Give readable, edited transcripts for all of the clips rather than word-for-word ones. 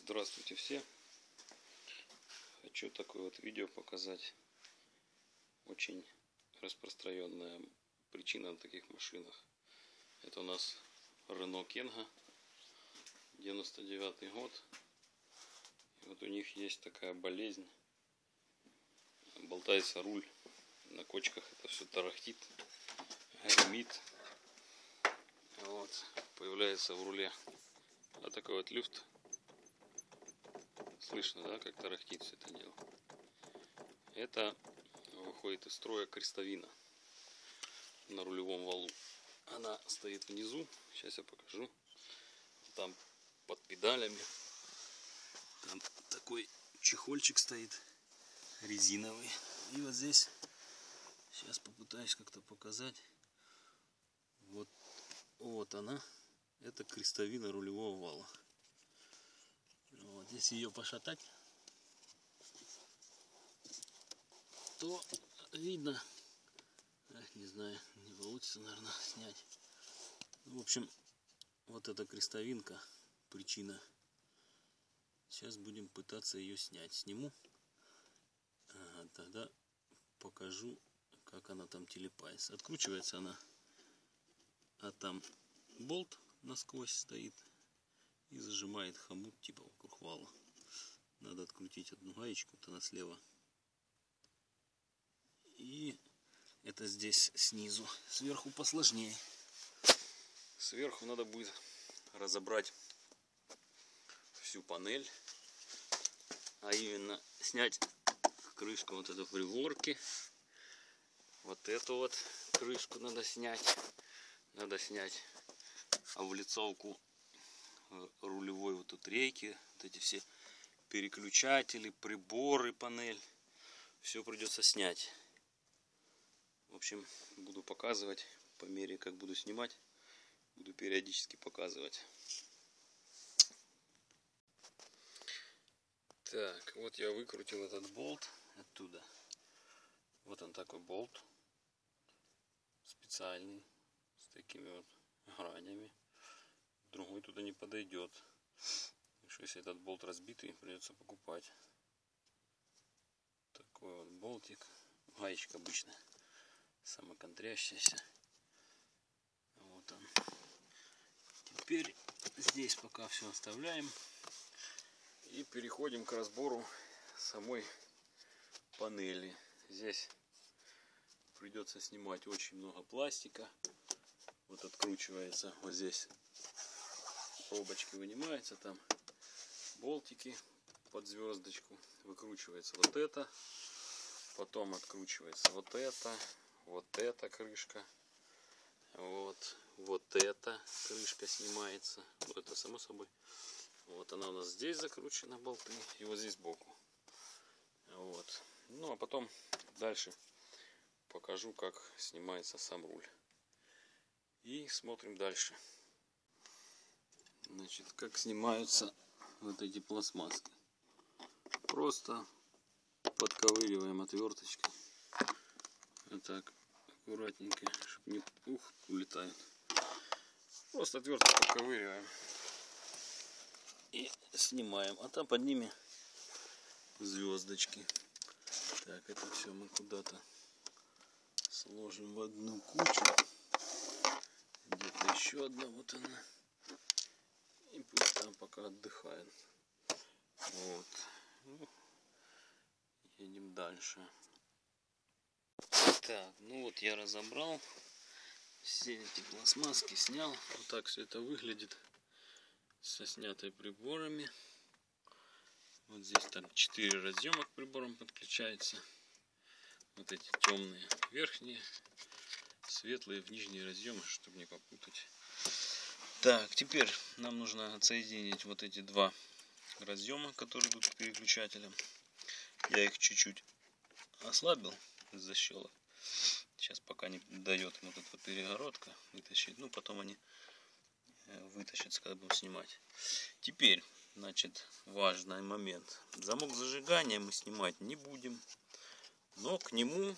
Здравствуйте все! Хочу такое вот видео показать. Очень распространенная причина на таких машинах. Это у нас Renault Kangoo, 99 год. И вот у них есть такая болезнь. Болтается руль. На кочках это все тарахтит, гремит. Вот. Появляется в руле вот такой вот люфт. Слышно, да, как тарахтит все это дело. Это выходит из строя крестовина на рулевом валу. Она стоит внизу. Сейчас я покажу. Там под педалями. Там такой чехольчик стоит резиновый. И вот здесь, сейчас попытаюсь как-то показать. Вот она. Это крестовина рулевого вала. Вот, если ее пошатать, то видно, не знаю, не получится, наверное, снять. В общем, вот эта крестовинка, причина. Сейчас будем пытаться ее снять. Сниму, тогда покажу, как она там телепается. Откручивается она, а там болт насквозь стоит. И зажимает хомут типа вокруг вала. Надо открутить одну гаечку, вот она слева. И это здесь снизу. Сверху посложнее. Сверху надо будет разобрать всю панель. А именно снять крышку вот эту приборки. Вот эту вот крышку надо снять. Надо снять облицовку рулевой вот тут рейки, вот эти все переключатели, приборы, панель, все придется снять. В общем, буду показывать по мере, как буду снимать, буду периодически показывать. Так, вот я выкрутил этот болт оттуда. Вот он такой болт специальный с такими вот гранями. Другой туда не подойдет. Так что если этот болт разбитый, придется покупать. Такой вот болтик. Гаечка обычная, самоконтрящаяся. Вот он. Теперь здесь пока все оставляем. И переходим к разбору самой панели. Здесь придется снимать очень много пластика. Вот откручивается вот здесь. Пробочки вынимаются, там болтики под звездочку, выкручивается вот это, потом откручивается вот эта крышка, вот эта крышка снимается, это само собой. Вот она у нас здесь закручена, болты, и вот здесь сбоку. Вот. Ну а потом дальше покажу, как снимается сам руль. И смотрим дальше. Значит, как снимаются вот эти пластмасски. Просто подковыриваем отверточкой. Вот так, аккуратненько, чтобы не улетает. Просто отверткой подковыриваем. И снимаем. А там под ними звездочки. Так, это все мы куда-то сложим в одну кучу. Где-то еще одна, вот она. И пусть там пока отдыхает. Вот. Ну, едем дальше. Так, ну вот я разобрал. Все эти пластмасски снял. Вот так все это выглядит. Со снятой приборами. Вот здесь там 4 разъема к приборам подключается. Вот эти темные верхние. Светлые в нижние разъемы, чтобы не попутать. Так, теперь нам нужно отсоединить вот эти два разъема, которые идут к переключателям. Я их чуть-чуть ослабил из защелок. Сейчас пока не дает вот эта вот перегородка вытащить. Ну, потом они вытащатся, когда будем снимать. Теперь, значит, важный момент. Замок зажигания мы снимать не будем. Но к нему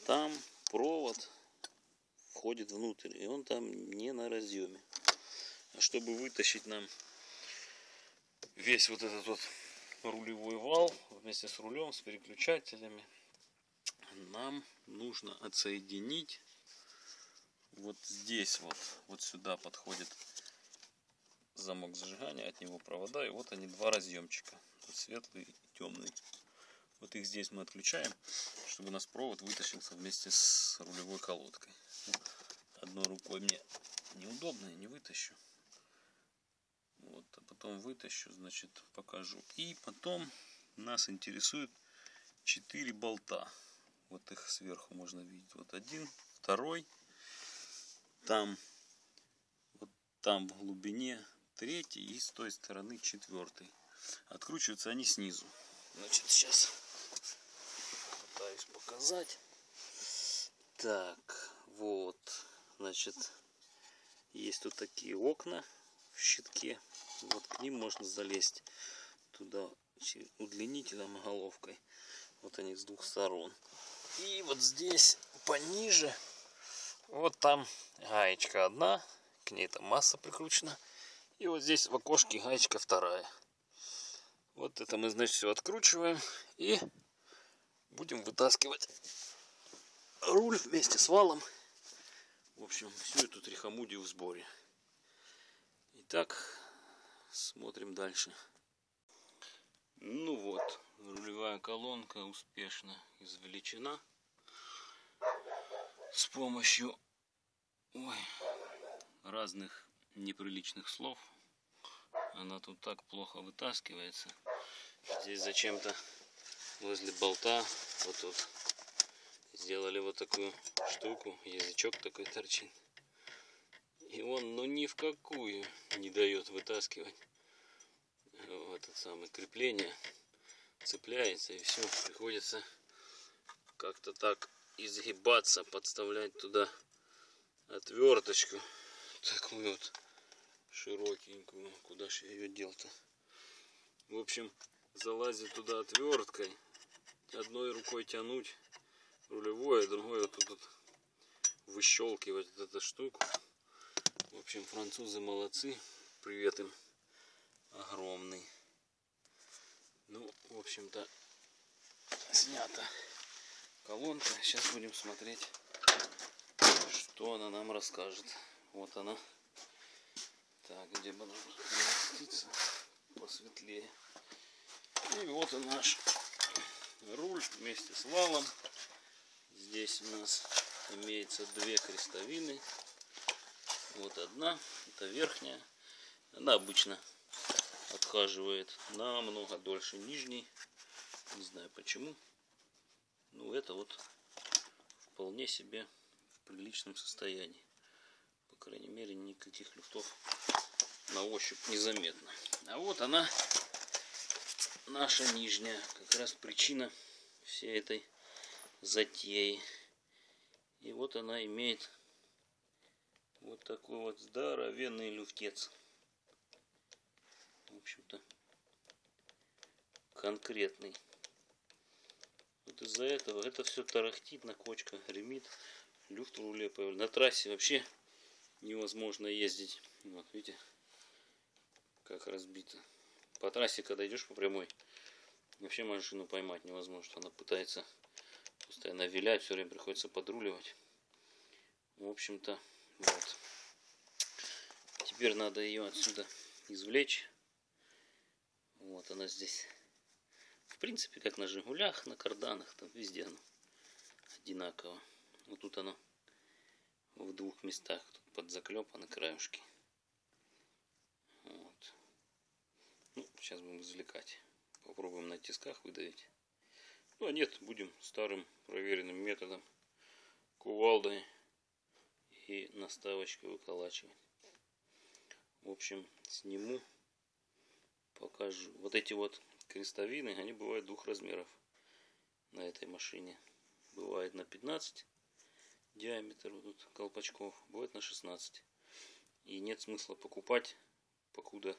там провод входит внутрь, и он там не на разъеме. А чтобы вытащить нам весь вот этот вот рулевой вал вместе с рулем, с переключателями нам нужно отсоединить. Вот здесь вот сюда подходит замок зажигания, от него провода, и вот они, два разъемчика, вот светлый и темный. Вот их здесь мы отключаем, чтобы у нас провод вытащился вместе с рулевой колодкой. Одной рукой мне неудобно, я не вытащу. Вот, а потом вытащу, значит, покажу. И потом нас интересует 4 болта. Вот их сверху можно видеть. Вот один, второй. Там, вот там в глубине третий и с той стороны четвертый. Откручиваются они снизу. Значит, сейчас пытаюсь показать. Так, вот, значит, есть тут такие окна в щитке. Вот к ним можно залезть туда удлинителем и головкой. Вот они с двух сторон. И вот здесь пониже, вот там гаечка одна, к ней там масса прикручена. И вот здесь в окошке гаечка вторая. Вот это мы, значит, все откручиваем и будем вытаскивать руль вместе с валом. В общем, всю эту трихомудию в сборе. Итак, смотрим дальше. Ну вот, рулевая колонка успешно извлечена с помощью разных неприличных слов. Она тут так плохо вытаскивается. Здесь зачем-то возле болта вот тут сделали вот такую штуку, язычок такой торчит. И он, ну, ни в какую не дает вытаскивать. Вот это самое крепление цепляется, и все, приходится как-то так изгибаться, подставлять туда отверточку такую вот широкенькую. Куда же я ее дел-то? В общем, залазить туда отверткой, одной рукой тянуть рулевое, другой вот тут выщелкивать вот эту штуку. В общем, французы молодцы. Привет им огромный. Ну, в общем-то, снята колонка. Сейчас будем смотреть, что она нам расскажет. Вот она. Так, где бы нам разместиться посветлее. И вот он наш руль вместе с валом. Здесь у нас имеется две крестовины. Вот одна, это верхняя. Она обычно отхаживает намного дольше нижней. Не знаю почему. Ну, это вот вполне себе в приличном состоянии. По крайней мере, никаких люфтов на ощупь незаметно. А вот она, наша нижняя. Как раз причина всей этой затеи. И вот она имеет вот такой вот здоровенный люфтец. В общем-то, конкретный. Вот из-за этого это все тарахтит, на кочках гремит, люфт в руле появляется. На трассе вообще невозможно ездить. Вот видите, как разбито. По трассе, когда идешь по прямой, вообще машину поймать невозможно. Она пытается постоянно вилять, все время приходится подруливать. В общем-то, вот. Теперь надо ее отсюда извлечь. Вот она здесь. В принципе, как на Жигулях, на карданах, там везде оно одинаково. Вот тут оно в двух местах. Тут под заклепа на краюшке. Вот. Ну, сейчас будем извлекать. Попробуем на тисках выдавить. Ну, а нет, будем старым проверенным методом. Кувалдой и наставочкой выколачивать. В общем, сниму, покажу. Вот эти вот крестовины, они бывают двух размеров на этой машине. Бывает на 15 диаметр вот тут колпачков, бывает на 16. И нет смысла покупать, покуда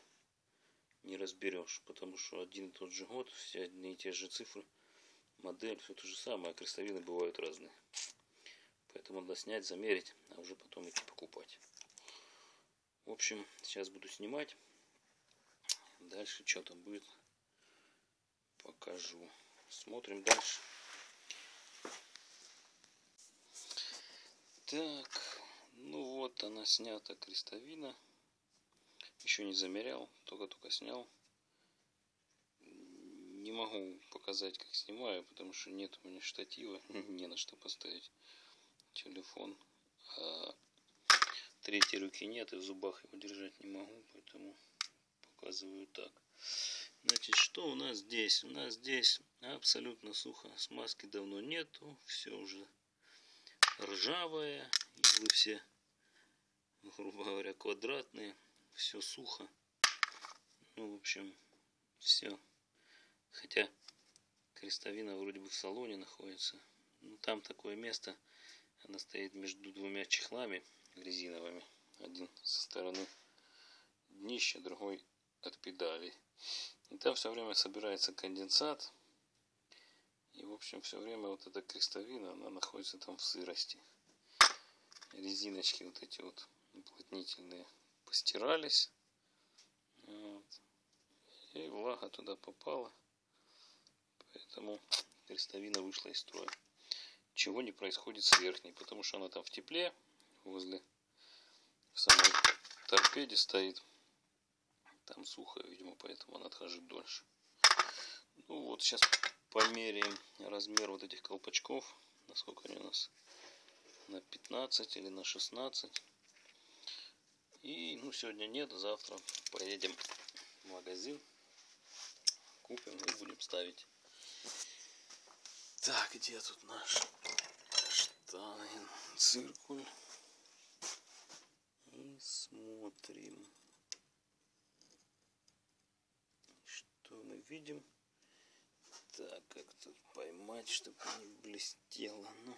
не разберешь, потому что один и тот же год, все одни и те же цифры, модель, все то же самое, а крестовины бывают разные. Поэтому надо снять, замерить, а уже потом идти покупать. В общем, сейчас буду снимать. Дальше что там будет, покажу. Смотрим дальше. Так, ну вот она снята, крестовина. Еще не замерял, только снял. Не могу показать, как снимаю, потому что нет у меня штатива, не на что поставить телефон. А третьей руки нет, и в зубах его держать не могу, поэтому показываю так. Значит, что у нас здесь? У нас здесь абсолютно сухо. Смазки давно нету, все уже ржавое, иглы все, грубо говоря, квадратные, все сухо. Ну, в общем, все. Хотя крестовина вроде бы в салоне находится. Но там такое место, она стоит между двумя чехлами резиновыми. Один со стороны днища, другой от педалей. И там все время собирается конденсат. И в общем все время вот эта крестовина, она находится там в сырости. Резиночки вот эти вот уплотнительные постирались. Вот. И влага туда попала. Поэтому крестовина вышла из строя. Чего не происходит с верхней, потому что она там в тепле, возле самой торпеде стоит. Там сухо, видимо, поэтому она отхожит дольше. Ну вот, сейчас померяем размер вот этих колпачков. Насколько они у нас? На 15 или на 16. И, ну, сегодня нет, завтра поедем в магазин. Купим и будем ставить. Так, где тут наш штанген циркуль? И смотрим. Что мы видим? Так, как тут поймать, чтобы не блестело. Ну,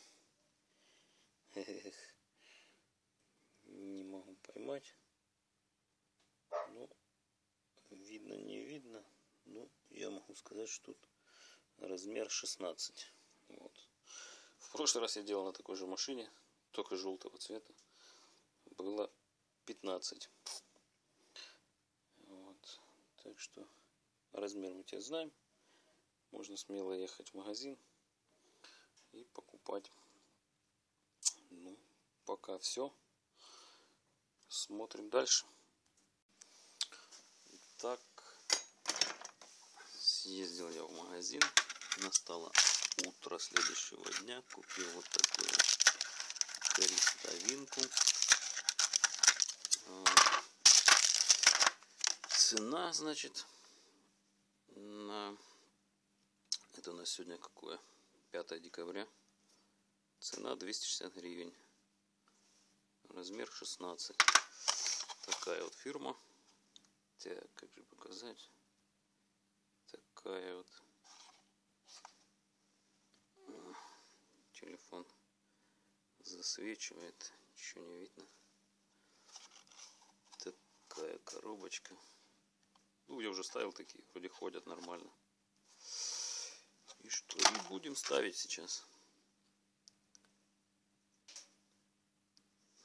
не могу поймать. Ну, видно, не видно. Ну, я могу сказать, что тут размер 16. Вот. В прошлый раз я делал на такой же машине, только желтого цвета. Было 15. Вот. Так что размер мы теперь знаем. Можно смело ехать в магазин и покупать. Ну, пока все. Смотрим дальше. Так, съездил я в магазин. Настало утро следующего дня. Купил вот такую крестовинку. Цена, значит, на... Это у нас сегодня какое? 5 декабря. Цена 260 гривен. Размер 16. Такая вот фирма. Так, как же показать? Такая вот. Телефон засвечивает. Ничего не видно. Такая коробочка. Ну, я уже ставил такие. Вроде ходят нормально. И что? И будем ставить сейчас.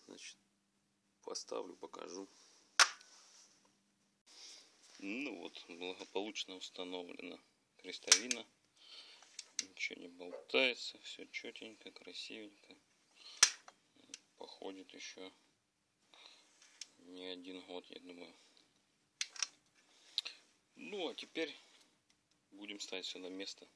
Значит, поставлю, покажу. Ну вот, благополучно установлена крестовина. Ничего не болтается, все четенько, красивенько. Походит еще не 1 год, я думаю. Ну а теперь будем ставить сюда место